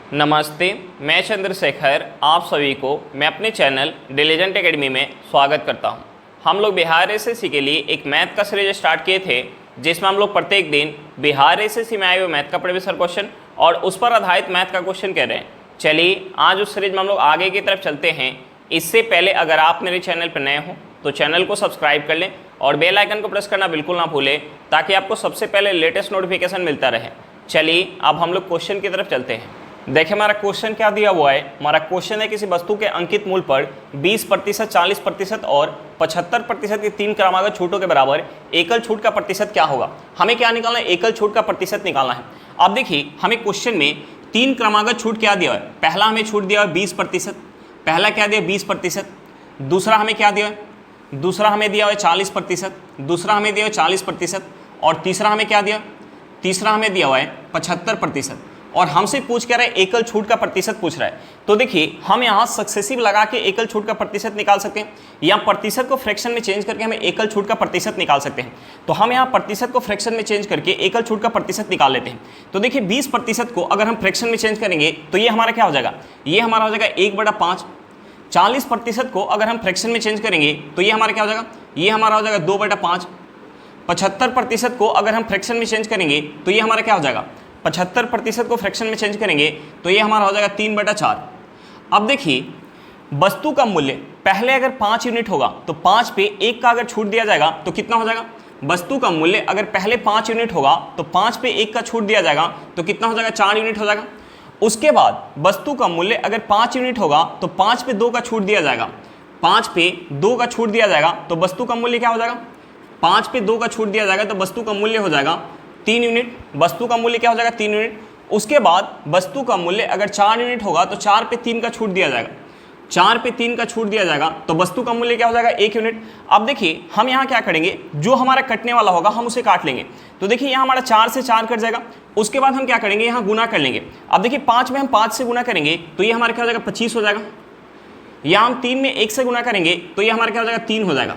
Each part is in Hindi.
नमस्ते, मैं चंद्रशेखर आप सभी को मैं अपने चैनल डिलीजेंट एकेडमी में स्वागत करता हूं। हम लोग बिहार एसएससी के लिए एक मैथ का सीरीज स्टार्ट किए थे, जिसमें हम लोग प्रत्येक दिन बिहार एसएससी में आए हुए मैथ का प्रीवियस क्वेश्चन और उस पर आधारित मैथ का क्वेश्चन कर रहे हैं। चलिए आज उस सीरीज में हम लोग आगे की तरफ चलते हैं। इससे पहले अगर आप मेरे चैनल पर नए हो तो चैनल को सब्सक्राइब कर लें और बेल आइकन को प्रेस करना बिल्कुल ना भूलें, ताकि आपको सबसे पहले लेटेस्ट नोटिफिकेशन मिलता रहे। चलिए अब हम लोग क्वेश्चन की तरफ चलते हैं। देखिए हमारा क्वेश्चन क्या दिया हुआ है। हमारा क्वेश्चन है किसी वस्तु के अंकित मूल्य पर 20%, 40% और 75% की 3 क्रमागत छूटों के बराबर एकल छूट का प्रतिशत क्या होगा। हमें क्या निकालना है, एकल छूट का प्रतिशत निकालना है। अब देखिए हमें क्वेश्चन में 3 क्रमागत छूट क्या दिया है। पहला हमें छूट दिया है 20%, पहला क्या दिया 20%। दूसरा हमें क्या दिया है, दूसरा हमें दिया है 40%, दूसरा हमें दिया है 40% और तीसरा हमें क्या दिया, तीसरा हमें दिया हुआ है 75%। और हमसे पूछ क्या रहा है, एकल छूट का प्रतिशत पूछ रहा है। तो देखिए हम यहाँ सक्सेसिव लगा के एकल छूट का प्रतिशत निकाल सकते हैं, या प्रतिशत को फ्रैक्शन में चेंज करके हमें एकल छूट का प्रतिशत निकाल सकते हैं। तो हम यहाँ प्रतिशत को फ्रैक्शन में चेंज करके एकल छूट का प्रतिशत निकाल लेते हैं। तो देखिए 20% को अगर हम फ्रैक्शन में चेंज करेंगे तो ये हमारा क्या हो जाएगा, ये हमारा हो जाएगा 1/5। 40% को अगर हम फ्रैक्शन में चेंज करेंगे तो ये हमारा क्या हो जाएगा, ये हमारा हो जाएगा 2/5। 75% को अगर हम फ्रैक्शन में चेंज करेंगे तो ये हमारा क्या हो जाएगा, 75% को फ्रैक्शन में चेंज करेंगे तो ये हमारा हो जाएगा 3/4। अब देखिए वस्तु का मूल्य पहले अगर 5 यूनिट होगा तो 5 पे 1 का अगर छूट दिया जाएगा तो कितना हो जाएगा। वस्तु का मूल्य अगर पहले 5 यूनिट होगा तो 5 पे 1 का छूट दिया जाएगा तो कितना हो जाएगा, 4 यूनिट हो जाएगा। उसके बाद वस्तु का मूल्य अगर 5 यूनिट होगा तो 5 पे 2 का छूट दिया जाएगा, 5 पे 2 का छूट दिया जाएगा तो वस्तु का मूल्य क्या हो जाएगा, 5 पे 2 का छूट दिया जाएगा तो वस्तु का मूल्य हो जाएगा 3 यूनिट। वस्तु का मूल्य क्या हो जाएगा, 3 यूनिट। उसके बाद वस्तु का मूल्य अगर 4 यूनिट होगा तो 4 पे 3 का छूट दिया जाएगा, 4 पे 3 का छूट दिया जाएगा तो वस्तु का मूल्य क्या हो जाएगा, 1 यूनिट। अब देखिए हम यहाँ क्या करेंगे, जो हमारा कटने वाला होगा हम उसे काट लेंगे। तो देखिए यहाँ हमारा 4 से 4 कट जाएगा। उसके बाद हम क्या करेंगे, यहाँ गुना कर लेंगे। अब देखिए 5 में हम 5 से गुना करेंगे तो ये हमारा क्या हो जाएगा, 25 हो जाएगा। या हम 3 में 1 से गुना करेंगे तो ये हमारा क्या हो जाएगा, 3 हो जाएगा।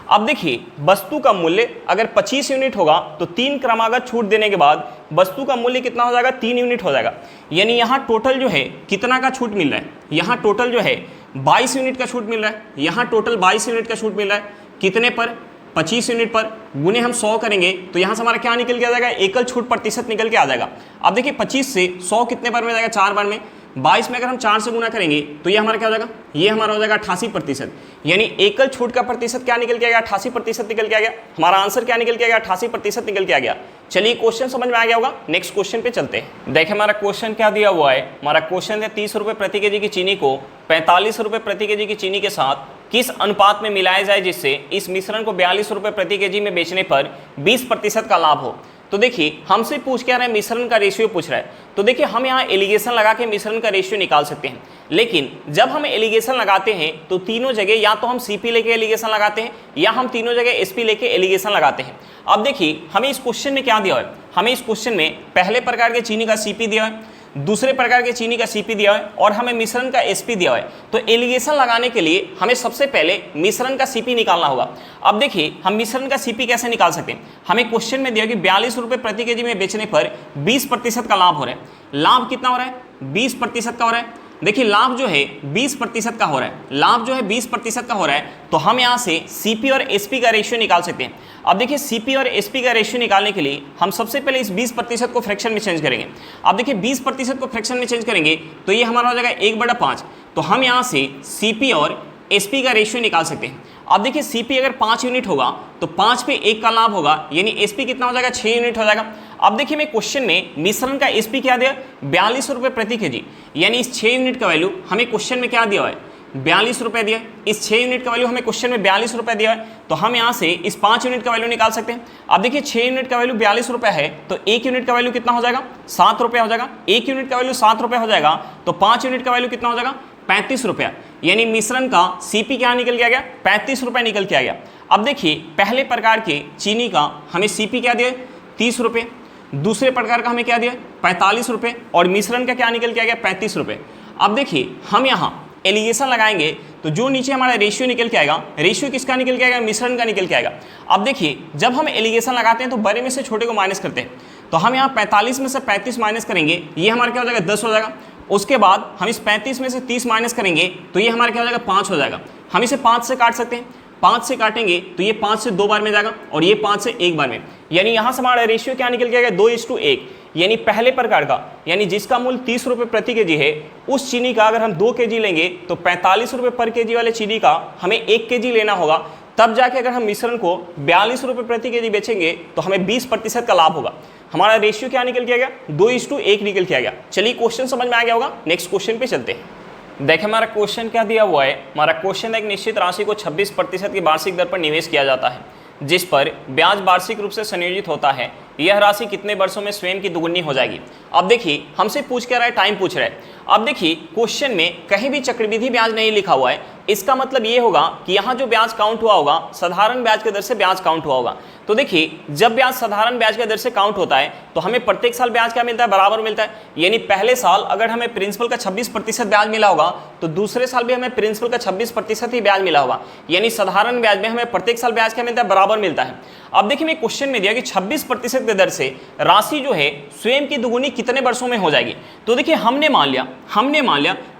अब देखिए वस्तु का मूल्य अगर 25 यूनिट होगा तो 3 क्रमागत छूट देने के बाद वस्तु का मूल्य कितना हो जाएगा, 3 यूनिट हो जाएगा। यानी यहाँ टोटल जो है कितना का छूट मिल रहा है, यहाँ टोटल जो है 22 यूनिट का छूट मिल रहा है। यहाँ टोटल 22 यूनिट का छूट मिल रहा है। कितने पर, 25 यूनिट पर। गुने हम 100 करेंगे तो यहाँ से हमारा क्या निकल के आ जाएगा, एकल छूट प्रतिशत निकल के आ जाएगा। अब देखिए 25 से 100 कितने बार में जाएगा, 4 बार में। 22 में अगर हम 4 से गुना करेंगे तो ये हमारा क्या हो जाएगा, ये हमारा हो जाएगा 88%। यानी एकल छूट का प्रतिशत क्या निकल के आ गया, 88% निकल के आ गया। हमारा आंसर क्या निकल के आ गया, 88% निकल के आ गया। चलिए क्वेश्चन समझ में आ गया होगा, नेक्स्ट क्वेश्चन पे चलते हैं। देखिए हमारा क्वेश्चन क्या दिया हुआ है। हमारा क्वेश्चन है 30 रुपये प्रति केजी की चीनी को 45 रुपये प्रति केजी की चीनी के साथ किस अनुपात में मिलाया जाए जिससे इस मिश्रण को 42 रुपये प्रति केजी में बेचने पर 20% का लाभ हो। तो देखिए हमसे पूछ क्या रहा है, मिश्रण का रेशियो पूछ रहा है। तो देखिए हम यहाँ एलिगेशन लगा के मिश्रण का रेशियो निकाल सकते हैं, लेकिन जब हम एलिगेशन लगाते हैं तो तीनों जगह या तो हम सीपी लेके एलिगेशन लगाते हैं या हम तीनों जगह एसपी लेके एलिगेशन लगाते हैं। अब देखिए हमें इस क्वेश्चन में क्या दिया है, हमें इस क्वेश्चन में पहले प्रकार के चीनी का सीपी दिया है, दूसरे प्रकार के चीनी का सीपी दिया है और हमें मिश्रण का एसपी दिया है। तो एलिगेशन लगाने के लिए हमें सबसे पहले मिश्रण का सीपी निकालना होगा। अब देखिए हम मिश्रण का सीपी कैसे निकाल सकते हैं। हमें क्वेश्चन में दिया कि 42 रुपये प्रति केजी में बेचने पर 20% का लाभ हो रहा है। लाभ कितना हो रहा है, 20% का हो रहा है। देखिए लाभ जो है 20% का हो रहा है, लाभ जो है 20% का हो रहा है। तो हम यहाँ से सीपी और एसपी का रेशियो निकाल सकते हैं। अब देखिए सीपी और एसपी का रेशियो निकालने के लिए हम सबसे पहले इस 20% को फ्रैक्शन में चेंज करेंगे। अब देखिए 20% को फ्रैक्शन में चेंज करेंगे तो ये हमारा हो जाएगा 1/5। तो हम यहाँ से सीपी और एसपी का रेशियो निकाल सकते हैं। अब देखिए सीपी अगर 5 यूनिट होगा तो 5 पे 1 का लाभ होगा, यानी एसपी कितना हो जाएगा, 6 यूनिट हो जाएगा। अब देखिए मैं क्वेश्चन में मिश्रण का एसपी क्या दिया, 42 रुपये प्रति केजी। यानी इस 6 यूनिट का वैल्यू हमें क्वेश्चन में क्या दिया है, 42 रुपये दिया। इस 6 यूनिट का वैल्यू हमें क्वेश्चन में 42 रुपये दिया है। तो हम यहाँ से इस 5 यूनिट का वैल्यू निकाल सकते हैं। अब देखिए 6 यूनिट का वैल्यू 42 रुपये है तो 1 यूनिट का वैल्यू कितना हो जाएगा, 7 रुपये हो जाएगा। 1 यूनिट का वैल्यू 7 रुपये हो जाएगा तो 5 यूनिट का वैल्यू कितना हो जाएगा, 35 रुपया। यानी मिश्रण का सीपी क्या निकल के आ गया, 35 रुपये निकल के आ गया। अब देखिए पहले प्रकार के चीनी का हमें सीपी क्या दिया, 30 रुपये। दूसरे प्रकार का हमें क्या दिया, 45 रुपये। और मिश्रण का क्या निकल के आ गया, 35 रुपये। अब देखिए हम यहाँ एलिगेशन लगाएंगे तो जो नीचे हमारा रेशियो निकल के आएगा, रेशियो किसका निकल के आएगा, मिश्रण का निकल के आएगा। अब देखिए जब हम एलिगेशन लगाते हैं तो बड़े में से छोटे को माइनस करते हैं। तो हम यहाँ 45 में से 35 माइनस करेंगे, ये हमारा क्या हो जाएगा, 10 हो जाएगा। उसके बाद हम इस 35 में से 30 माइनस करेंगे तो ये हमारा क्या हो जाएगा 5 हो जाएगा। हम इसे 5 से काट सकते हैं, 5 से काटेंगे तो ये 5 से 2 बार में जाएगा और ये 5 से 1 बार में, यानी यहाँ से हमारा रेशियो क्या निकल के आएगा 2:1, यानी पहले प्रकार का, यानी जिसका मूल्य 30 रुपये प्रति केजी है उस चीनी का अगर हम 2 केजी लेंगे तो 45 रुपये पर केजी वाले चीनी का हमें 1 केजी लेना होगा, तब जाके अगर हम मिश्रण को 42 रुपये प्रति केजी बेचेंगे तो हमें 20% का लाभ होगा। हमारा रेशियो क्या निकल के आ गया 2:1 निकल के आ गया। चलिए क्वेश्चन समझ में आ गया होगा, नेक्स्ट क्वेश्चन पे चलते हैं। देखिए हमारा क्वेश्चन क्या दिया हुआ है, हमारा क्वेश्चन एक निश्चित राशि को 26% की वार्षिक दर पर निवेश किया जाता है जिस पर ब्याज वार्षिक रूप से संयोजित होता है, यह राशि कितने वर्षों में स्वयं की दुगुनी हो जाएगी। अब देखिए हमसे पूछ क्या रहा है, टाइम पूछ रहा है। अब देखिए क्वेश्चन में कहीं भी चक्रवृद्धि ब्याज नहीं लिखा हुआ है, इसका मतलब ये होगा कि यहाँ जो ब्याज काउंट हुआ होगा साधारण ब्याज के दर से ब्याज काउंट हुआ होगा। तो देखिए जब ब्याज साधारण ब्याज के दर से काउंट होता है तो हमें प्रत्येक साल ब्याज क्या मिलता है, बराबर मिलता है। यानी पहले साल अगर हमें प्रिंसिपल का 26% ब्याज मिला होगा तो दूसरे साल भी हमें प्रिंसिपल का 26% ही ब्याज मिला होगा, यानी साधारण ब्याज में हमें प्रत्येक साल ब्याज क्या मिलता है, बराबर मिलता है। अब देखिए मैं क्वेश्चन में दिया कि 26% की दर से राशि जो है स्वयं की दुगुनी कितने वर्षों में हो जाएगी। तो देखिए हमने मान लिया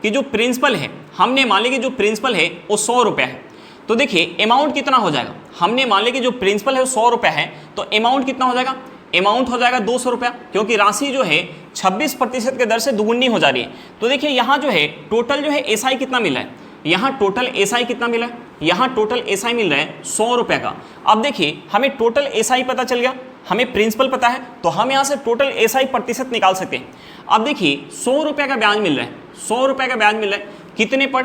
कि जो प्रिंसिपल है, हमने मान लिया कि जो प्रिंसिपल है वो 100 रुपये है। तो देखिए अमाउंट कितना हो जाएगा, हमने मान लिया कि जो प्रिंसिपल है वो 100 रुपये है, तो अमाउंट कितना हो जाएगा, अमाउंट हो जाएगा 200 रुपया, क्योंकि राशि जो है 26% के दर से दुगुनी हो जा रही है। तो देखिए यहाँ जो है टोटल जो है एसआई कितना मिला है, यहाँ टोटल एसआई कितना मिला है, यहाँ टोटल एसआई मिल रहा है 100 रुपये का। अब देखिए हमें टोटल एसआई पता चल गया, हमें प्रिंसिपल पता है, तो हम यहाँ से टोटल एसआई प्रतिशत निकाल सकते हैं। अब देखिए 100 रुपये का ब्याज मिल रहा है, 100 रुपये का ब्याज मिल रहा है, कितने पर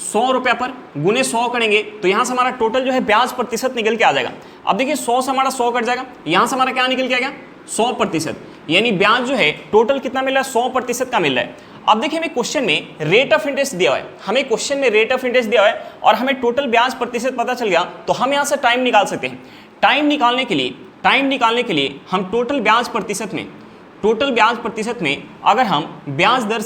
100 रुपये पर गुने 100 करेंगे तो यहाँ से हमारा टोटल जो है ब्याज प्रतिशत निकल के आ जाएगा। अब देखिए 100 से हमारा 100 कट जाएगा, यहाँ से हमारा क्या निकल के आ गया 100%, यानी ब्याज जो है टोटल कितना मिल रहा है 100% का मिल रहा है। अब देखिए हमें क्वेश्चन में रेट ऑफ इंटरेस्ट दिया हुआ है, हमें क्वेश्चन में रेट ऑफ इंटरेस्ट दिया हुआ है और हमें टोटल ब्याज प्रतिशत पता चल गया, तो हम यहाँ से टाइम निकाल सकते हैं। टाइम निकालने के लिए हम टोटल ब्याज प्रतिशत में अगर हम ब्याज दर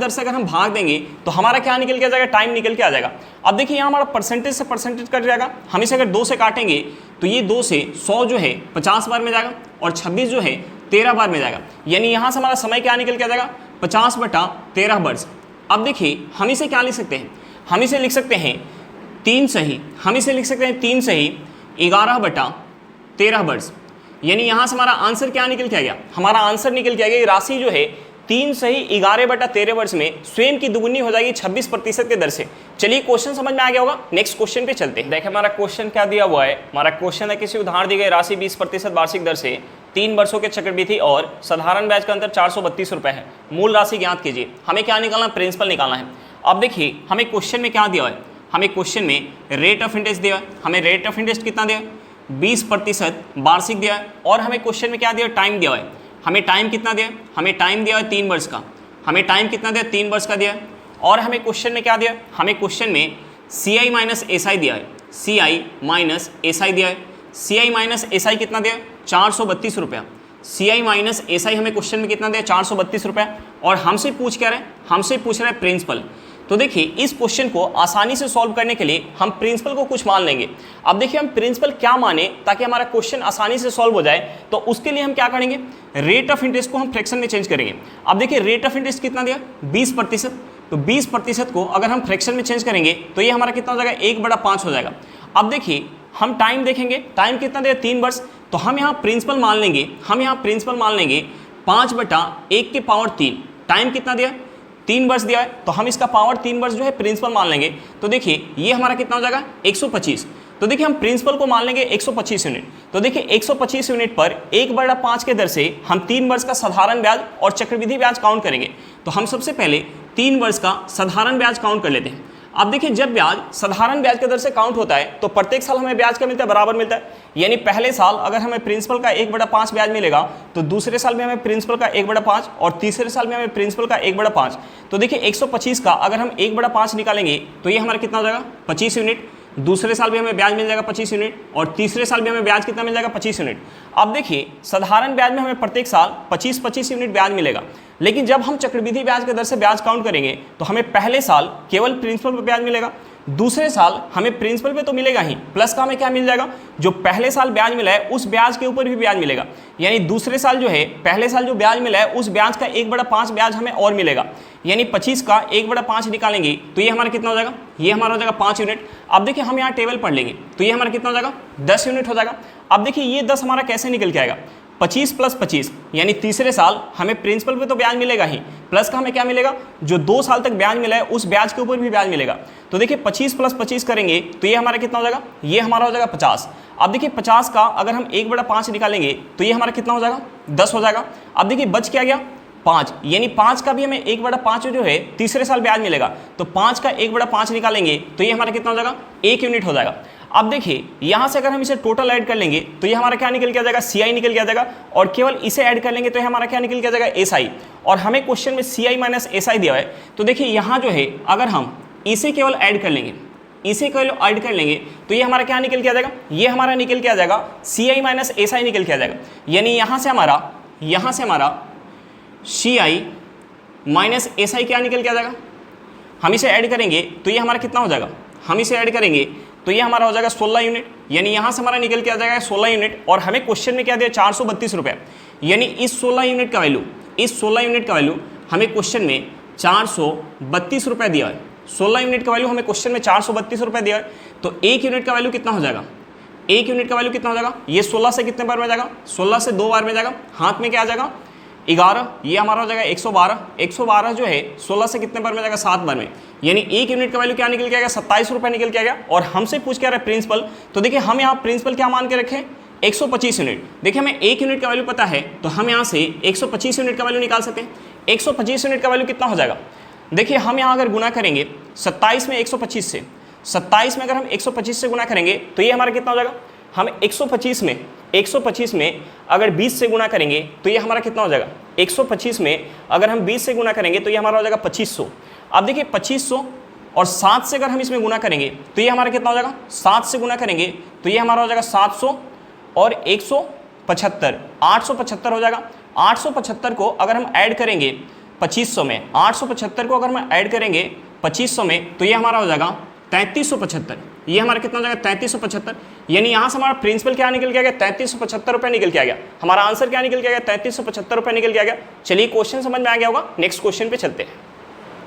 से अगर हम भाग देंगे तो हमारा क्या निकल के आ जाएगा, टाइम निकल के आ जाएगा। अब देखिए यहाँ हमारा परसेंटेज से परसेंटेज कट जाएगा, हम इसे अगर 2 से काटेंगे तो ये 2 से 100 जो है 50 बार में जाएगा और 26 जो है 13 बार में जाएगा, यानी यहाँ से हमारा समय क्या निकल के आ जाएगा 50/13 वर्ष। अब देखिए हम इसे क्या लिख सकते हैं, हम इसे लिख सकते हैं 3 सही, 11/13 वर्ष, यानी यहाँ से हमारा आंसर क्या निकल के आ गया, हमारा आंसर निकल के आ गया कि राशि जो है 3 सही 11/13 वर्ष में स्वयं की दुगुनी हो जाएगी 26% के दर से। चलिए क्वेश्चन समझ में आ गया होगा, नेक्स्ट क्वेश्चन पे चलते हैं। देखिए हमारा क्वेश्चन क्या दिया हुआ है, हमारा क्वेश्चन है किसी उधार दी गई राशि 20% वार्षिक दर से 3 वर्षों के चक्रवृद्धि और साधारण ब्याज का अंतर 432 रुपये है, मूल राशि ज्ञात कीजिए। हमें क्या निकालना, प्रिंसिपल निकालना है। अब देखिए हमें क्वेश्चन में क्या दिया हुआ है, हमें क्वेश्चन में रेट ऑफ इंटरेस्ट दिया है, हमें रेट ऑफ इंटरेस्ट कितना दिया है 20% वार्षिक दिया है, और हमें क्वेश्चन में क्या दिया, टाइम दिया हुआ है। हमें टाइम कितना दिया, हमें टाइम दिया है 3 वर्ष का, हमें टाइम कितना दिया 3 वर्ष का दिया है, और हमें क्वेश्चन में क्या दिया, हमें क्वेश्चन में CI माइनस SI दिया है, CI माइनस SI दिया है। CI माइनस SI कितना दिया 432 रुपया, CI माइनस SI हमें क्वेश्चन में कितना दिया 432 रुपया, और हमसे पूछ क्या रहे हैं, हमसे पूछ रहा है प्रिंसिपल। तो देखिए इस क्वेश्चन को आसानी से सॉल्व करने के लिए हम प्रिंसिपल को कुछ मान लेंगे। अब देखिए हम प्रिंसिपल क्या माने ताकि हमारा क्वेश्चन आसानी से सॉल्व हो जाए, तो उसके लिए हम क्या करेंगे, रेट ऑफ इंटरेस्ट को हम फ्रैक्शन में चेंज करेंगे। अब देखिए रेट ऑफ इंटरेस्ट कितना दिया 20%, तो 20% को अगर हम फ्रैक्शन में चेंज करेंगे तो ये हमारा कितना हो जाएगा 1/5 हो जाएगा। अब देखिए हम टाइम देखेंगे, टाइम कितना दिया 3 वर्ष, तो हम यहाँ प्रिंसिपल मान लेंगे, 5/1 के पावर 3, टाइम कितना दिया 3 वर्ष दिया है, तो हम इसका पावर 3 वर्ष जो है प्रिंसिपल मान लेंगे। तो देखिए ये हमारा कितना हो जाएगा 125, तो देखिए हम प्रिंसिपल को मान लेंगे 125 यूनिट। तो देखिए 125 यूनिट पर 1/5 के दर से हम 3 वर्ष का साधारण ब्याज और चक्रवृद्धि ब्याज काउंट करेंगे। तो हम सबसे पहले 3 वर्ष का साधारण ब्याज काउंट कर लेते हैं। अब देखिए जब ब्याज साधारण ब्याज के दर से काउंट होता है तो प्रत्येक साल हमें ब्याज क्या मिलता है, बराबर मिलता है। यानी पहले साल अगर हमें प्रिंसिपल का 1/5 ब्याज मिलेगा तो दूसरे साल में हमें प्रिंसिपल का 1/5 और तीसरे साल में हमें प्रिंसिपल का 1/5। तो देखिए 125 का अगर हम 1/5 निकालेंगे तो ये हमारा कितना हो जाएगा 25 यूनिट। दूसरे साल भी हमें ब्याज मिल जाएगा 25 यूनिट और तीसरे साल भी हमें ब्याज कितना मिल जाएगा 25 यूनिट। अब देखिए साधारण ब्याज में हमें प्रत्येक साल 25-25 यूनिट ब्याज मिलेगा, लेकिन जब हम चक्रवृद्धि ब्याज के दर से ब्याज काउंट करेंगे तो हमें पहले साल केवल प्रिंसिपल पर ब्याज मिलेगा, दूसरे साल हमें प्रिंसिपल पे तो मिलेगा ही, प्लस का हमें क्या मिल जाएगा, जो पहले साल ब्याज मिला है उस ब्याज के ऊपर भी ब्याज मिलेगा। यानी दूसरे साल जो है, पहले साल जो ब्याज मिला है उस ब्याज का 1/5 ब्याज हमें और मिलेगा। यानी 25 का 1/5 निकालेंगे तो ये हमारा कितना हो जाएगा, ये हमारा हो जाएगा 5 यूनिट। अब देखिए हम यहाँ टेबल पढ़ लेंगे तो ये हमारा कितना हो जाएगा, 10 यूनिट हो जाएगा। अब देखिए ये 10 हमारा कैसे निकल के आएगा, 25 + 25 यानी तीसरे साल हमें प्रिंसिपल पे तो ब्याज मिलेगा ही, प्लस का हमें क्या मिलेगा, जो 2 साल तक ब्याज मिला है उस ब्याज के ऊपर भी ब्याज मिलेगा। तो देखिए 25 + 25 करेंगे तो ये हमारा कितना हो जाएगा, ये हमारा हो जाएगा 50। अब देखिए 50 का अगर हम 1/5 निकालेंगे तो ये हमारा कितना हो जाएगा, 10 हो जाएगा। अब देखिए बच क्या गया, 5, यानी 5 का भी हमें 1/5 जो है तीसरे साल ब्याज मिलेगा, तो 5 का 1/5 निकालेंगे तो ये हमारा कितना हो जाएगा, 1 यूनिट हो जाएगा। अब देखिए यहाँ से अगर हम इसे टोटल ऐड कर लेंगे तो ये हमारा क्या निकल के आ जाएगा, CI निकल के आ जाएगा, और केवल इसे ऐड कर लेंगे तो ये हमारा क्या निकल के आ जाएगा, SI। और हमें क्वेश्चन में CI - SI दिया है, तो देखिए यहाँ जो है अगर हम इसे केवल ऐड कर लेंगे, इसे केवल ऐड कर लेंगे तो ये हमारा क्या निकल के आ जाएगा, ये हमारा निकल के आ जाएगा CI - SI निकल के आ जाएगा। यानी यहाँ से हमारा CI - SI क्या निकल के आ जाएगा, हम इसे ऐड करेंगे तो ये हमारा कितना हो जाएगा, हम इसे ऐड करेंगे तो ये हमारा हो जाएगा 16 यूनिट। यानी यहाँ से हमारा निकल के आ जाएगा 16 यूनिट, और हमें क्वेश्चन में क्या दिया, 432 रुपये। यानी इस 16 यूनिट का वैल्यू हमें क्वेश्चन में 432 रुपये दिया है। 16 यूनिट का वैल्यू हमें क्वेश्चन में 432 रुपये दिया है, तो 1 यूनिट का वैल्यू कितना हो जाएगा, 1 यूनिट का वैल्यू कितना हो जाएगा, ये 16 से कितने बार में जाएगा, 16 से 2 बार में जाएगा, हाथ में क्या आ जाएगा 11, ये हमारा हो जाएगा 112। 112 जो है 16 से कितने बार में जाएगा, 7 बार में। यानी 1 यूनिट का वैल्यू क्या निकल के आएगा, 27 रुपये निकल के आएगा। और हमसे पूछ क्या रहा है प्रिंसिपल, तो देखिए हम यहाँ प्रिंसिपल क्या मान के रखें, 125 यूनिट। देखिए हमें 1 यूनिट का वैल्यू पता है तो हम यहाँ से 125 यूनिट का वैल्यू निकाल सकते हैं। 125 यूनिट का वैल्यू कितना हो जाएगा, देखिए हम यहाँ अगर गुना करेंगे 27 में 125 से, 27 में अगर हम 125 से गुना करेंगे तो ये हमारा कितना हो जाएगा, हम 125 में अगर 20 से गुना करेंगे तो ये हमारा कितना हो जाएगा, 125 में अगर हम 20 से गुना करेंगे तो ये हमारा हो जाएगा 2500। अब देखिए 2500 और 7 से अगर हम इसमें गुना करेंगे तो ये हमारा कितना हो जाएगा, 7 से गुना करेंगे तो ये हमारा हो जाएगा 700 और 175, 875 हो जाएगा। 875 को अगर हम ऐड करेंगे 2500 में, 875 को अगर हम ऐड करेंगे 2500 में तो ये हमारा हो जाएगा 3375। ये हमारा कितना हो जाएगा, 3375। यानी यहाँ से हमारा प्रिंसिपल क्या निकल के आ गया, 3375 रुपये निकल के आ गया। हमारा आंसर क्या निकल के आ गया, 3375 रुपये निकल के आ गया। चलिए क्वेश्चन समझ में आ गया होगा, नेक्स्ट क्वेश्चन पे चलते हैं।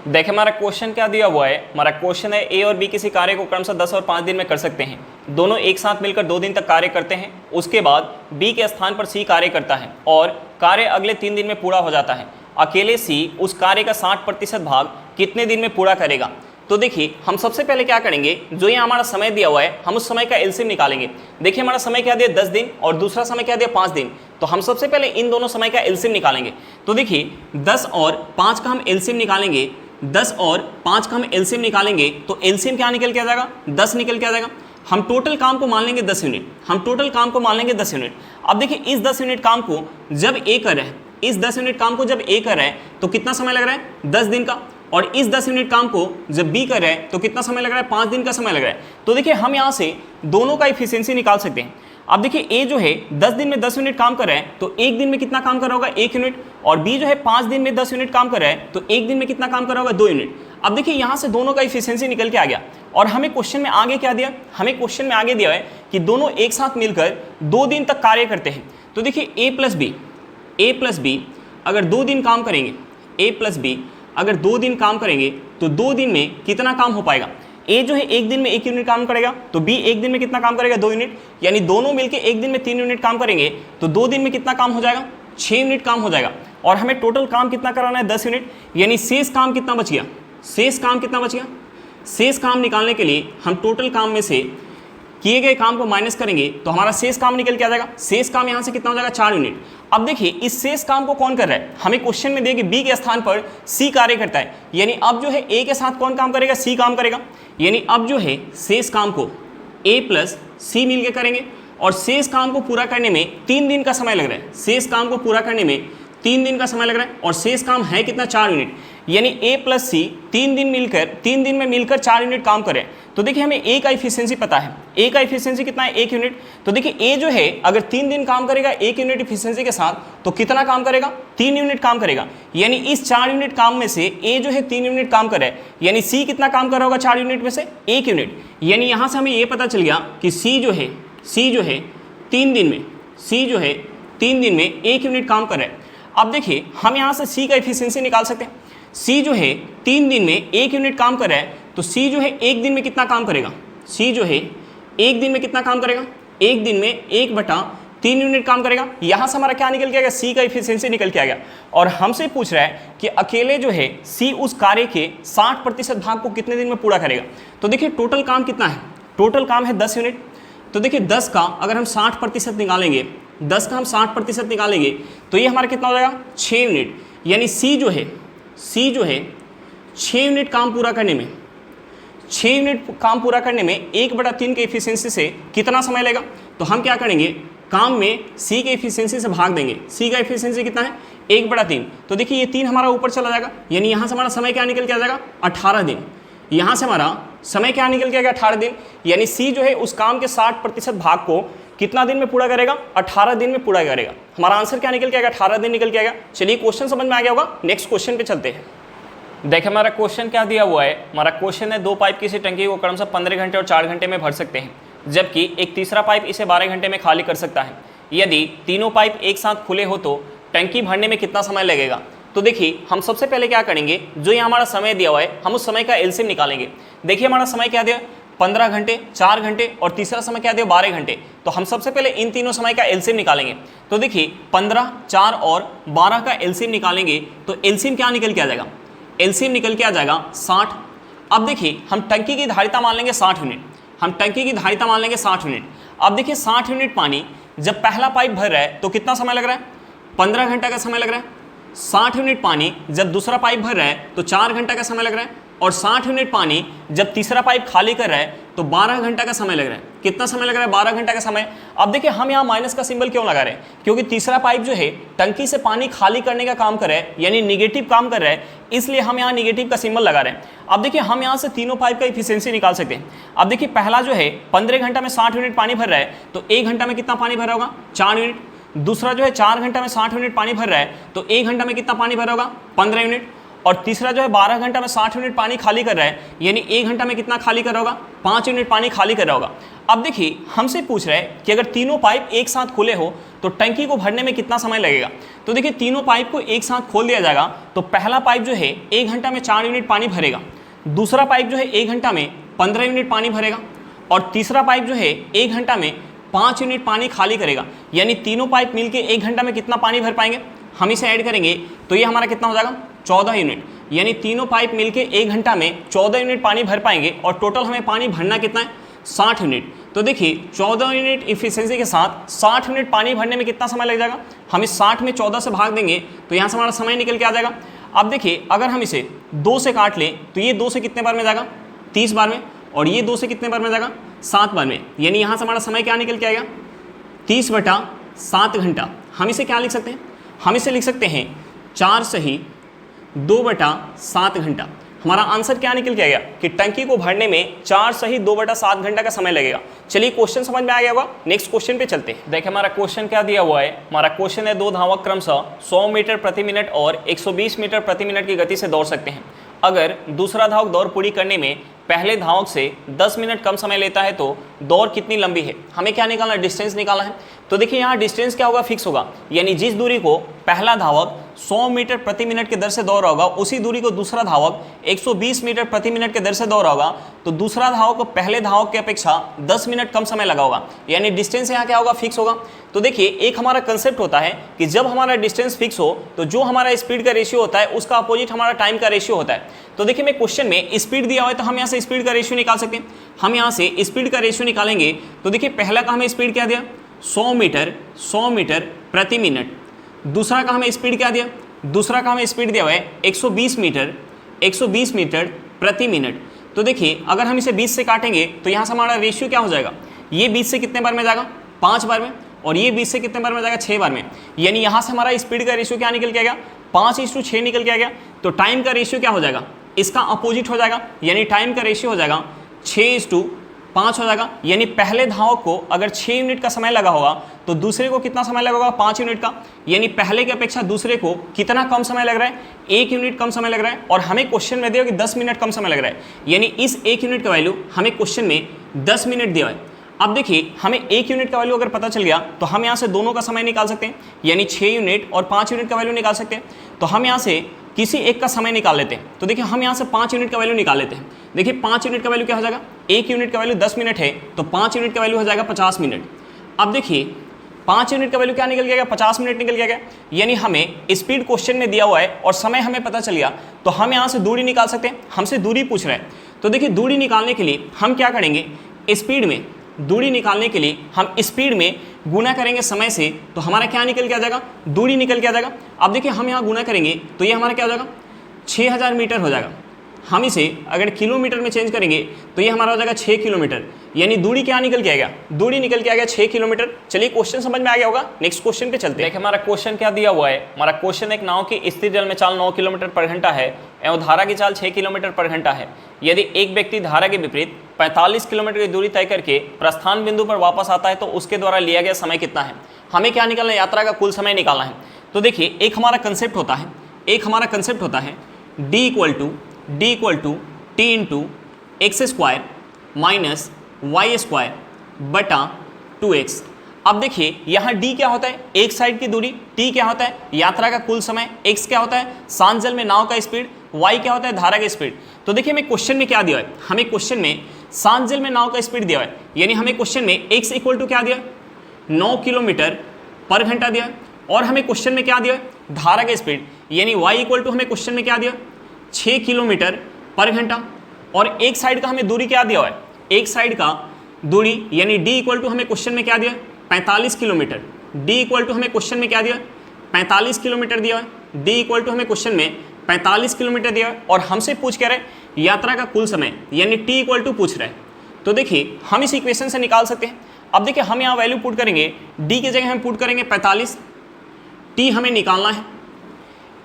देखिए हमारा क्वेश्चन क्या दिया हुआ है, हमारा क्वेश्चन है ए और बी किसी कार्य को क्रमशः 10 और 5 दिन में कर सकते हैं। दोनों एक साथ मिलकर 2 दिन तक कार्य करते हैं, उसके बाद बी के स्थान पर सी कार्य करता है और कार्य अगले 3 दिन में पूरा हो जाता है। अकेले सी उस कार्य का 60% भाग कितने दिन में पूरा करेगा। तो देखिए हम सबसे पहले क्या करेंगे, जो यहाँ हमारा समय दिया हुआ है हम उस समय का एलसीएम निकालेंगे। देखिए हमारा समय क्या दिया 10 दिन और दूसरा समय क्या दिया 5 दिन, तो हम सबसे पहले इन दोनों समय का एलसीएम निकालेंगे। तो देखिए 10 और 5 का हम एलसीएम निकालेंगे, 10 और 5 का हम एलसीएम निकालेंगे तो एलसीएम क्या निकल के आ जाएगा, 10 निकल के आ जाएगा। हम टोटल काम को मान लेंगे 10 यूनिट, हम टोटल काम को मान लेंगे 10 यूनिट। अब देखिए इस 10 यूनिट काम को जब ए कर रहा है, इस 10 यूनिट काम को जब ए कर रहा है तो कितना समय लग रहा है, 10 दिन का। और इस 10 यूनिट काम को जब बी कर रहा है तो कितना समय लग रहा है, 5 दिन का समय लग रहा है। तो देखिए हम यहाँ से दोनों का इफिशियंसी निकाल सकते हैं। अब देखिए ए जो है 10 दिन में 10 यूनिट काम कर रहा है तो एक दिन में कितना काम कर रहा होगा, 1 यूनिट। और बी जो है 5 दिन में 10 यूनिट काम कर रहा है तो एक दिन में कितना काम कर रहा होगा, 2 यूनिट। अब देखिए यहाँ से दोनों का इफिशियंसी निकल के आ गया। और हमें क्वेश्चन में आगे क्या दिया, हमें क्वेश्चन में आगे दिया है कि दोनों एक साथ मिलकर 2 दिन तक कार्य करते हैं। तो देखिए ए प्लस बी अगर 2 दिन काम करेंगे, ए प्लस बी अगर 2 दिन काम करेंगे तो 2 दिन में कितना काम हो पाएगा। ए जो है एक दिन में 1 यूनिट काम करेगा तो बी एक दिन में कितना काम करेगा, 2 यूनिट। यानी दोनों मिलके एक दिन में 3 यूनिट काम करेंगे तो 2 दिन में कितना काम हो जाएगा, 6 यूनिट काम हो जाएगा। और हमें टोटल काम कितना कराना है, 10 यूनिट। यानी शेष काम कितना बच गया, शेष काम कितना बच गया। शेष काम निकालने के लिए हम टोटल काम में से किए गए काम को माइनस करेंगे तो हमारा शेष काम निकल के आ जाएगा। शेष काम यहाँ से कितना हो जाएगा, 4 यूनिट। अब देखिए इस शेष काम को कौन कर रहा है, हमें क्वेश्चन में दिया कि बी के स्थान पर सी कार्य करता है। यानी अब जो है ए के साथ कौन काम करेगा, सी काम करेगा। यानी अब जो है शेष काम को ए प्लस सी मिलकर करेंगे और शेष काम को पूरा करने में 3 दिन का समय लग रहा है। शेष काम को पूरा करने में 3 दिन का समय लग रहा है और शेष काम है कितना 4 यूनिट, यानी A प्लस सी 3 दिन में मिलकर 4 यूनिट काम करें। तो देखिए हमें A का इफिशियंसी पता है, A का इफिशियंसी कितना है 1 यूनिट। तो देखिए A जो है अगर 3 दिन काम करेगा 1 यूनिट इफिशियंसी के साथ तो कितना काम करेगा 3 यूनिट काम करेगा, यानी इस 4 यूनिट काम में से A जो है 3 यूनिट काम करे, यानी C कितना काम कर रहा होगा 4 यूनिट में से 1 यूनिट। यानी यहाँ से हमें ये पता चल गया कि C जो है 3 दिन में 1 यूनिट काम कर रहा है। अब देखिए हम यहाँ से C का इफिशियंसी निकाल सकते हैं। C जो है 3 दिन में 1 यूनिट काम कर रहा है, तो C जो है 1 दिन में कितना काम करेगा, C जो है 1 दिन में कितना काम करेगा, 1 दिन में 1/3 यूनिट काम करेगा। यहाँ से हमारा क्या निकल के आ गया, C का इफिशियंसी निकल के आ गया। और हमसे पूछ रहा है कि अकेले जो है C उस कार्य के 60% भाग को कितने दिन में पूरा करेगा। तो देखिए टोटल काम कितना है, टोटल काम है 10 यूनिट। तो देखिए 10 का अगर हम 60% निकालेंगे, 10 का हम 60% निकालेंगे तो ये हमारा कितना हो जाएगा 6 यूनिट। यानी C जो है 6 यूनिट काम पूरा करने में 1/3 के इफिशियंसी से कितना समय लगेगा। तो हम क्या करेंगे, काम में C के इफिशियंसी से भाग देंगे। C का इफिशियंसी कितना है 1/3। तो देखिए ये 3 हमारा ऊपर चला जाएगा, यानी यहाँ से हमारा समय क्या निकल के आ जाएगा 18 दिन। यहाँ से हमारा समय क्या निकल के आ गया 18 दिन। यानी C जो है उस काम के 60% भाग को कितना दिन में पूरा करेगा 18 दिन में पूरा करेगा। हमारा आंसर क्या निकल के आएगा 18 दिन निकल के आएगा। चलिए क्वेश्चन समझ में आ गया होगा, नेक्स्ट क्वेश्चन पे चलते हैं। देखिए हमारा क्वेश्चन क्या दिया हुआ है, हमारा क्वेश्चन है 2 पाइप किसी टंकी को क्रमशः 15 घंटे और 4 घंटे में भर सकते हैं, जबकि एक तीसरा पाइप इसे 12 घंटे में खाली कर सकता है। यदि तीनों पाइप एक साथ खुले हो तो टंकी भरने में कितना समय लगेगा। तो देखिए हम सबसे पहले क्या करेंगे, जो ये हमारा समय दिया हुआ है हम उस समय का एलसीएम निकालेंगे। देखिए हमारा समय क्या दिया 15 घंटे, 4 घंटे और तीसरा समय क्या दिया 12 घंटे। तो हम सबसे पहले इन तीनों समय का एलसीएम निकालेंगे। तो देखिए 15, 4 और 12 का एलसीएम निकालेंगे तो एलसीएम क्या निकल के आ जाएगा, एलसीएम निकल के आ जाएगा 60। अब देखिए हम टंकी की धारिता मान लेंगे 60 यूनिट, हम टंकी की धारिता मान लेंगे 60 यूनिट। अब देखिए 60 यूनिट पानी जब पहला पाइप भर रहा है तो कितना समय लग रहा है 15 घंटा का समय लग रहा है। 60 यूनिट पानी जब दूसरा पाइप भर रहा है तो 4 घंटा का समय लग रहा है। और 60 यूनिट पानी जब तीसरा पाइप खाली कर रहा है तो 12 घंटा का समय लग रहा है। कितना समय लग रहा है 12 घंटा का समय। अब देखिए हम यहाँ माइनस का सिंबल क्यों लगा रहे हैं, क्योंकि तीसरा पाइप जो है टंकी से पानी खाली करने का काम कर रहा है, यानी निगेटिव काम कर रहा है, इसलिए हम यहाँ निगेटिव का सिंबल लगा रहे हैं। अब देखिए हम यहाँ से तीनों पाइप का इफिशियंसी निकाल सकते हैं। अब देखिए पहला जो है 15 घंटा में 60 यूनिट पानी भर रहा है तो 1 घंटा में कितना पानी भरा होगा 4 यूनिट। दूसरा जो है 4 घंटा में 60 यूनिट पानी भर रहा है तो 1 घंटा में कितना पानी भरा होगा 15 यूनिट। और तीसरा जो है 12 घंटा में 60 यूनिट पानी खाली कर रहा है, यानी 1 घंटा में कितना खाली कर रहा होगा 5 यूनिट पानी खाली कर रहा होगा। अब देखिए हमसे पूछ रहा है कि अगर तीनों पाइप एक साथ खुले हो तो टंकी को भरने में कितना समय लगेगा। तो देखिए तीनों पाइप को एक साथ खोल दिया जाएगा तो पहला पाइप जो है 1 घंटा में 4 यूनिट पानी भरेगा, दूसरा पाइप जो है 1 घंटा में 15 यूनिट पानी भरेगा और तीसरा पाइप जो है 1 घंटा में 5 यूनिट पानी खाली करेगा। यानी तीनों पाइप मिलके 1 घंटा में कितना पानी भर पाएंगे, हम इसे ऐड करेंगे तो ये हमारा कितना हो जाएगा 14 यूनिट। यानी तीनों पाइप मिलके 1 घंटा में 14 यूनिट पानी भर पाएंगे और टोटल हमें पानी भरना कितना है 60 यूनिट। तो देखिए 14 यूनिट इफिशियंसी के साथ 60 यूनिट पानी भरने में कितना समय लग जाएगा, हम इस 60 में 14 से भाग देंगे तो यहाँ से हमारा समय निकल के आ जाएगा। अब देखिए अगर हम इसे 2 से काट लें तो ये 2 से कितने बार में जाएगा 30 बार में, और ये 2 से कितने बार में जाएगा 7 बार में। यानी यहाँ से हमारा समय क्या निकल के आएगा 30/7 घंटा। हम इसे क्या लिख सकते हैं, हम इसे लिख सकते हैं 4 सही 2/7 घंटा। हमारा आंसर क्या निकल के आएगा कि टंकी को भरने में 4 सही 2/7 घंटा का समय लगेगा। चलिए क्वेश्चन समझ में आ गया होगा, नेक्स्ट क्वेश्चन पे चलते हैं। देखिए हमारा क्वेश्चन क्या दिया हुआ है, हमारा क्वेश्चन है 2 धावक क्रमशः 100 मीटर प्रति मिनट और 120 मीटर प्रति मिनट की गति से दौड़ सकते हैं। अगर दूसरा धावक दौड़ पूरी करने में पहले धावक से 10 मिनट कम समय लेता है तो दौड़ कितनी लंबी है। हमें क्या निकालना है, डिस्टेंस निकालना है। तो देखिए यहाँ डिस्टेंस क्या होगा, फिक्स होगा, यानी जिस दूरी को पहला धावक 100 मीटर प्रति मिनट के दर से दौड़ रहा होगा उसी दूरी को दूसरा धावक 120 मीटर प्रति मिनट के दर से दौड़ रहा होगा, तो दूसरा धावक को पहले धावक की अपेक्षा 10 मिनट कम समय लगा होगा, यानी डिस्टेंस यहाँ क्या होगा, फिक्स होगा। तो देखिए एक हमारा कंसेप्ट होता है कि जब हमारा डिस्टेंस फिक्स हो तो जो हमारा स्पीड का रेशियो होता है उसका अपोजिट हमारा टाइम का रेशियो होता है। तो देखिए मैं क्वेश्चन में स्पीड दिया हुआ है तो हम यहाँ से स्पीड का रेशियो निकाल सकते हैं। हम यहाँ से स्पीड का रेशियो निकालेंगे तो देखिए पहला का हमें स्पीड क्या दिया 100 मीटर प्रति मिनट, दूसरा का हमें स्पीड क्या दिया, दूसरा का हमें स्पीड दिया हुआ है 120 मीटर प्रति मिनट। तो देखिए अगर हम इसे 20 से काटेंगे तो यहाँ से हमारा रेशियो क्या हो जाएगा, ये 20 से कितने बार में जाएगा 5 बार में, और ये 20 से कितने बार में जाएगा, 6 बार में। यानी यहाँ से हमारा स्पीड का रेशियो क्या निकल के आ गया, 5:6 निकल के आ गया। तो टाइम का रेशियो क्या हो जाएगा, इसका अपोजिट हो जाएगा, यानी टाइम का रेशियो हो जाएगा 6:5 हो जाएगा। यानी पहले धावक को अगर 6 यूनिट का समय लगा होगा तो दूसरे को कितना समय लगा होगा, 5 यूनिट का। यानी पहले की अपेक्षा दूसरे को कितना कम समय लग रहा है, 1 यूनिट कम समय लग रहा है। और हमें क्वेश्चन में दिया कि 10 मिनट कम समय लग रहा है, यानी इस 1 यूनिट का वैल्यू हमें क्वेश्चन में 10 मिनट दिया है। अब देखिए हमें 1 यूनिट का वैल्यू अगर पता चल गया तो हम यहाँ से दोनों का समय निकाल सकते हैं, यानी 6 यूनिट और 5 यूनिट का वैल्यू निकाल सकते हैं। तो हम यहाँ से किसी एक का समय निकाल लेते हैं। तो देखिए हम यहाँ से 5 यूनिट का वैल्यू निकाल लेते हैं। देखिए 5 यूनिट का वैल्यू क्या हो जाएगा, 1 यूनिट का वैल्यू 10 मिनट है, तो 5 यूनिट का वैल्यू हो जाएगा 50 मिनट। अब देखिए 5 यूनिट का वैल्यू क्या निकल गया, 50 मिनट निकल गया। यानी हमें स्पीड क्वेश्चन में दिया हुआ है और समय हमें पता चल गया, तो हम यहाँ से दूरी निकाल सकते हैं। हमसे दूरी पूछ रहा है, तो देखिए दूरी निकालने के लिए हम क्या करेंगे, स्पीड में दूरी निकालने के लिए हम स्पीड में गुना करेंगे समय से, तो हमारा क्या निकल के आ जाएगा, दूरी निकल के आ जाएगा। अब देखिए हम यहाँ गुना करेंगे तो ये हमारा क्या हो जाएगा, 6000 मीटर हो जाएगा। हम इसे अगर किलोमीटर में चेंज करेंगे तो ये हमारा हो जाएगा 6 किलोमीटर। यानी दूरी क्या निकल के आ गया, दूरी निकल के आ गया 6 किलोमीटर। चलिए क्वेश्चन समझ में आ गया होगा, नेक्स्ट क्वेश्चन पे चलते हैं। देखिए हमारा क्वेश्चन क्या दिया हुआ है, हमारा क्वेश्चन एक नाव की स्थिर जल में चाल 9 किलोमीटर पर घंटा है एवं धारा की चाल 6 किलोमीटर पर घंटा है। यदि एक व्यक्ति धारा के विपरीत 45 किलोमीटर की दूरी तय करके प्रस्थान बिंदु पर वापस आता है तो उसके द्वारा लिया गया समय कितना है। हमें क्या निकालना है, यात्रा का कुल समय निकालना है। तो देखिए एक हमारा कंसेप्ट होता है d equal to T into X square minus Y square बटा 2x। अब देखिए यहाँ d क्या होता है, एक साइड की दूरी, t क्या होता है यात्रा का कुल समय, x क्या होता है शांत जल में नाव का स्पीड, y क्या होता है धारा का स्पीड। तो देखिए हमें क्वेश्चन में क्या दिया है, हमें क्वेश्चन में शांत जल में नाव का स्पीड दिया है। यानी हमें क्वेश्चन में x इक्वल टू क्या दिया, 9 किलोमीटर पर घंटा दिया है। और हमें क्वेश्चन में क्या दिया है, धारा का स्पीड, यानी y इक्वल टू हमें क्वेश्चन में क्या दिया, 6 किलोमीटर पर घंटा। और एक साइड का हमें दूरी क्या दिया हुआ है, एक साइड का दूरी यानी d इक्वल टू हमें क्वेश्चन में क्या दिया, 45 किलोमीटर। d इक्वल टू हमें क्वेश्चन में क्या दिया, 45 किलोमीटर दिया है। d इक्वल टू हमें क्वेश्चन में 45 किलोमीटर दिया है और हमसे पूछ कह रहे हैं यात्रा का कुल समय, यानी t इक्वल टू पूछ रहे हैं। तो देखिए हम इस इक्वेशन से निकाल सकते हैं। अब देखिए हम यहाँ वैल्यू पुट करेंगे, d की जगह हम पुट करेंगे 45, t हमें निकालना है,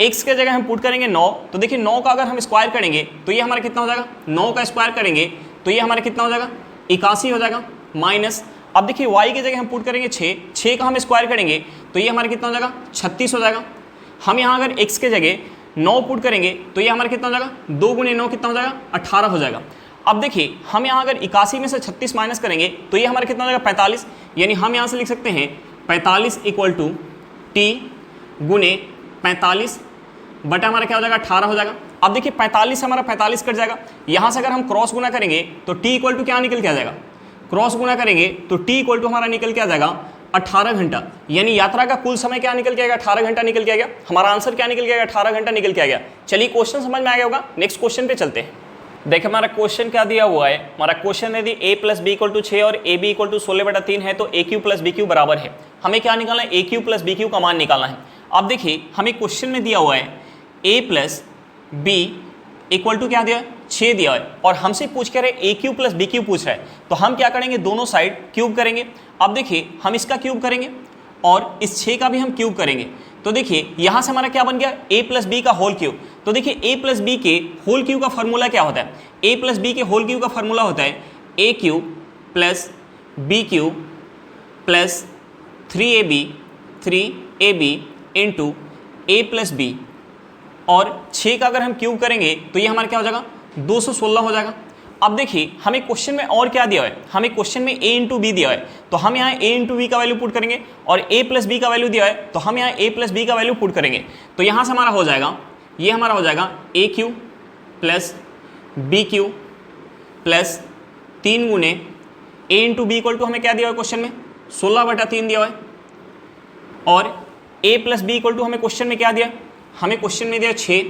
x के जगह हम पुट करेंगे 9। तो देखिए 9 का अगर हम स्क्वायर करेंगे तो ये हमारा कितना हो जाएगा, 9 का स्क्वायर करेंगे तो ये हमारा कितना हो जाएगा, 81 हो जाएगा माइनस। अब देखिए y की जगह हम पुट करेंगे 6 का हम स्क्वायर करेंगे तो ये हमारा कितना हो जाएगा, 36 हो जाएगा। हम यहाँ अगर x के जगह 9 पुट करेंगे तो ये हमारा कितना हो जाएगा, 2 गुणे 9 कितना हो जाएगा, 18 हो जाएगा। अब देखिए हम यहाँ अगर 81 में से 36 माइनस करेंगे तो ये हमारा कितना हो जाएगा, 45। यानी हम यहाँ से लिख सकते हैं 45 इक्वल टू टी गुणे 45 बटा हमारा क्या हो जाएगा, 18 हो जाएगा। अब देखिए 45 से हमारा 45 कट जाएगा, यहाँ से अगर हम क्रॉस गुना करेंगे तो t इक्वल टू क्या निकल के आ जाएगा, क्रॉस गुना करेंगे तो t इक्वल टू हमारा निकल के आ जाएगा 18 घंटा। यानी यात्रा का कुल समय क्या निकल के आएगा, 18 घंटा निकल के आ गया। हमारा आंसर क्या निकल के आएगा, 18 घंटा निकल के आ गया। चलिए क्वेश्चन समझ में आ गया होगा, नेक्स्ट क्वेश्चन पे चलते हैं। देखिए हमारा क्वेश्चन क्या दिया हुआ है, हमारा क्वेश्चन यदि a plus B equal to 6 और ए बी इक्वल टू 16/3 है तो A Q plus B cube बराबर है। हमें क्या निकालना है, A Q plus B cube का मान निकालना है। अब देखिए हमें क्वेश्चन में दिया हुआ है a plus B equal to क्या दिया है, 6 दिया है और हमसे पूछ कर रहे ए क्यू प्लस बी क्यू पूछ रहा है। तो हम क्या करेंगे, दोनों साइड क्यूब करेंगे। अब देखिए हम इसका क्यूब करेंगे और इस 6 का भी हम क्यूब करेंगे। तो देखिए यहाँ से हमारा क्या बन गया, a प्लस बी का होल क्यूब। तो देखिए a प्लस बी के होल क्यूब का फॉर्मूला क्या होता है, a प्लस बी के होल क्यूब का फॉर्मूला होता है a cube plus B cube plus 3ab into a plus B. और 6 का अगर हम क्यूब करेंगे तो ये हमारा क्या हो जाएगा, 216 हो जाएगा। अब देखिए हमें क्वेश्चन में और क्या दिया है, हमें क्वेश्चन में a इंटू बी दिया है तो हम यहाँ a इंटू बी का वैल्यू पुट करेंगे और a प्लस बी का वैल्यू दिया है तो हम यहाँ a प्लस बी का वैल्यू पुट करेंगे। तो यहाँ से हमारा हो जाएगा, ये हमारा हो जाएगा a cube plus B cube plus 3 गुने a into B equal to हमें क्या दिया है क्वेश्चन में, 16/3 दिया है। और a plus B equal to हमें क्वेश्चन में क्या दिया, हमें क्वेश्चन में दिया 6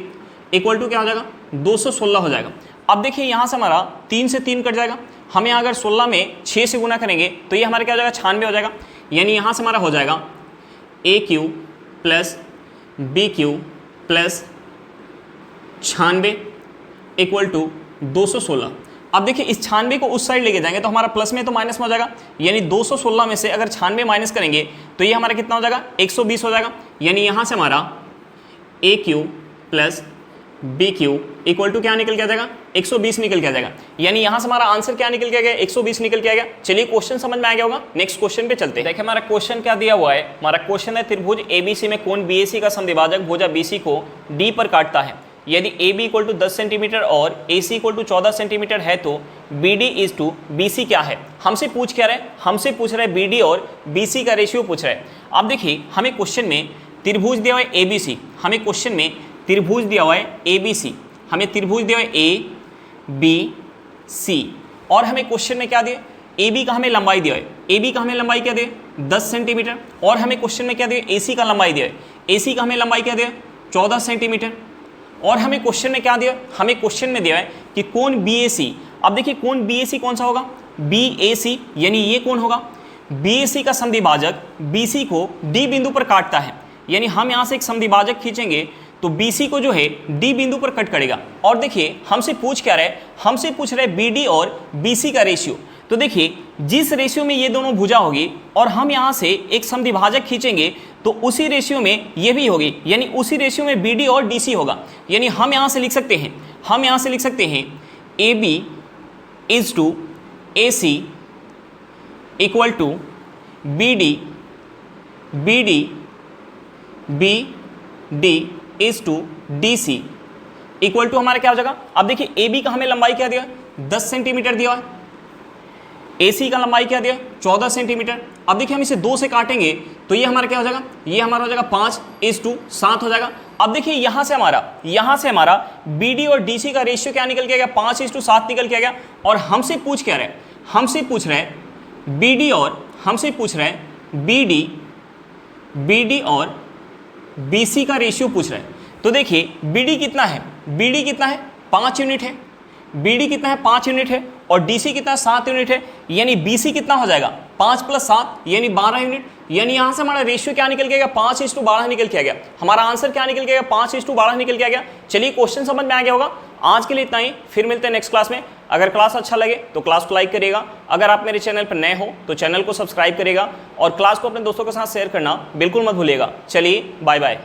इक्वल टू क्या हो जाएगा, 216 हो जाएगा। अब देखिए यहाँ से हमारा 3 से 3 कट जाएगा, हमें अगर 16 में 6 से गुना करेंगे तो ये हमारा क्या हो जाएगा, 96 हो जाएगा। यानी यहाँ से हमारा हो जाएगा a cube plus B cube plus 96 equal to 216। अब देखिए इस 96 को उस साइड लेके जाएंगे तो हमारा प्लस में तो माइनस में हो जाएगा, यानी 216 में से अगर 96 माइनस करेंगे तो ये हमारा कितना हो जाएगा 120 हो जाएगा। यानी यहाँ से हमारा a Q plus B q equal to क्या निकल के आ जाएगा 120 निकल के आ जाएगा। यानी यहाँ से हमारा आंसर क्या निकल के आ गया 120 निकल के आ गया। चलिए क्वेश्चन समझ में आ गया होगा, नेक्स्ट क्वेश्चन पे चलते हैं। देखिए हमारा क्वेश्चन क्या दिया हुआ है, हमारा क्वेश्चन है त्रिभुज एबीसी में कोण बीएसी का समद्विभाजक भुजा बीसी को डी पर काटता है। यदि A B equal to 10 centimetre और A C equal to 14 centimetre है तो B D is to B C क्या है। हमसे पूछ क्या रहे, हमसे पूछ रहे बी डी और बी सी का रेशियो पूछ रहे हैं। अब देखिए हमें क्वेश्चन में त्रिभुज दिया हुआ है ए बी सी, हमें क्वेश्चन में त्रिभुज दिया हुआ है ए बी सी, हमें त्रिभुज दिया हुआ है ए बी सी, और हमें क्वेश्चन में क्या दिया ए बी का हमें लंबाई दिया है, ए बी का हमें लंबाई क्या दिया 10 सेंटीमीटर, और हमें क्वेश्चन में क्या दिया ए सी का लंबाई दिया है, ए सी का हमें लंबाई क्या दिया 14 सेंटीमीटर, और हमें क्वेश्चन में क्या दिया, हमें क्वेश्चन में दिया है कि कोण बी ए सी। अब देखिए कोण बी ए सी कौन सा होगा, बी ए सी, यानी ये कौन होगा बी ए सी का समद्विभाजक बी सी को डी बिंदु पर काटता है। यानी हम यहाँ से एक समद्विभाजक खींचेंगे तो BC को जो है D बिंदु पर कट करेगा। और देखिए हमसे पूछ क्या रहे, हमसे पूछ रहे BD और BC का रेशियो। तो देखिए जिस रेशियो में ये दोनों भुजा होगी और हम यहाँ से एक समद्विभाजक खींचेंगे तो उसी रेशियो में ये भी होगी, यानी उसी रेशियो में BD और DC होगा। यानी हम यहाँ से लिख सकते हैं, हम यहाँ से लिख सकते हैं AB is to AC equal to BD, BD BD is to DC equal to हमारा क्या हो जाएगा। अब देखिए ए बी का हमें लंबाई क्या दिया 10 सेंटीमीटर दिया है, ए सी का लंबाई क्या दिया 14 सेंटीमीटर। अब देखिए हम इसे 2 से काटेंगे तो ये हमारा क्या हो जाएगा, ये हमारा हो जाएगा 5:7 हो जाएगा। अब देखिए यहाँ से हमारा बी डी और डी सी का रेशियो क्या निकल के गया 5:7 निकल के गया। और हमसे पूछ क्या रहे, हमसे पूछ रहे हैं बी डी और हमसे पूछ रहे हैं बी डी और BC का रेशियो पूछ रहे हैं। तो देखिए BD कितना है, BD कितना है 5 यूनिट है, BD कितना है 5 यूनिट है, और DC कितना 7 यूनिट है। यानी BC कितना हो जाएगा 5 + 7 यानी 12 यूनिट। यानी यहाँ से हमारा रेशियो क्या निकल के गया 5:12 निकल के आ गया। हमारा आंसर क्या निकल के गया 5:12 निकल के आ गया। चलिए क्वेश्चन समझ में आ गया होगा। आज के लिए इतना ही, फिर मिलते हैं नेक्स्ट क्लास में। अगर क्लास अच्छा लगे तो क्लास को लाइक करिएगा, अगर आप मेरे चैनल पर नए हो तो चैनल को सब्सक्राइब करिएगा, और क्लास को अपने दोस्तों के साथ शेयर करना बिल्कुल मत भूलिएगा। चलिए बाय बाय।